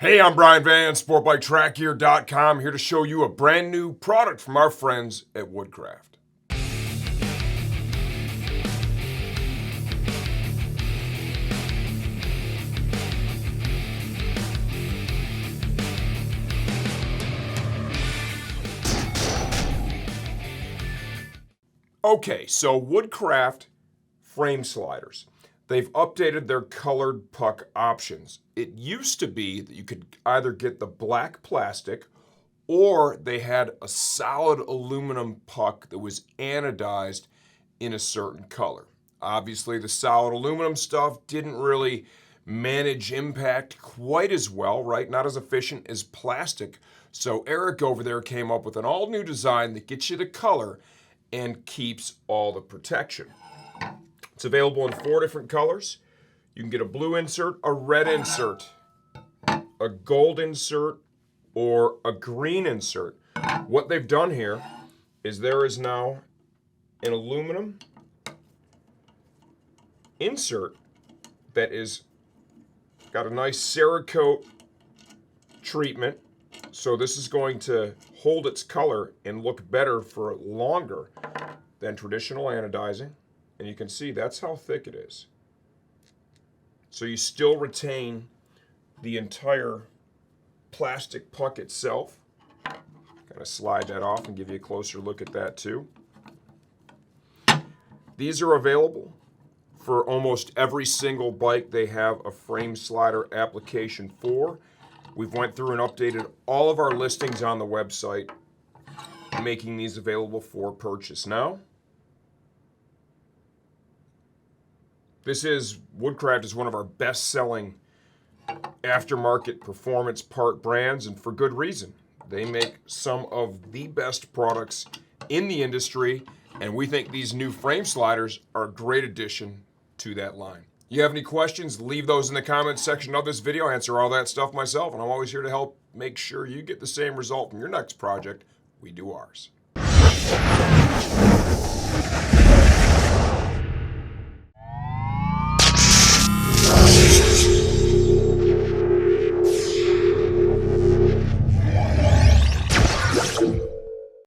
Hey, I'm Brian Van, SportbikeTrackGear.com, here to show you a brand new product from our friends at Woodcraft. Okay, so Woodcraft frame sliders. They've updated their colored puck options. It used to be that you could either get the black plastic or they had a solid aluminum puck that was anodized in a certain color. Obviously, the solid aluminum stuff didn't really manage impact quite as well, right? Not as efficient as plastic. So Eric over there came up with an all-new design that gets you the color and keeps all the protection. It's available in 4 different colors. You can get a blue insert, a red insert, a gold insert, or a green insert. What they've done here is there is now an aluminum insert that is got a nice Cerakote treatment. So this is going to hold its color and look better for longer than traditional anodizing. And you can see that's how thick it is. So you still retain the entire plastic puck itself. Kind of slide that off and give you a closer look at that too. These are available for almost every single bike they have a frame slider application for. We've went through and updated all of our listings on the website, making these available for purchase now. Woodcraft is one of our best-selling aftermarket performance part brands, and for good reason. They make some of the best products in the industry, and we think these new frame sliders are a great addition to that line. You have any questions, leave those in the comments section of this video. I answer all that stuff myself, and I'm always here to help make sure you get the same result from your next project we do ours.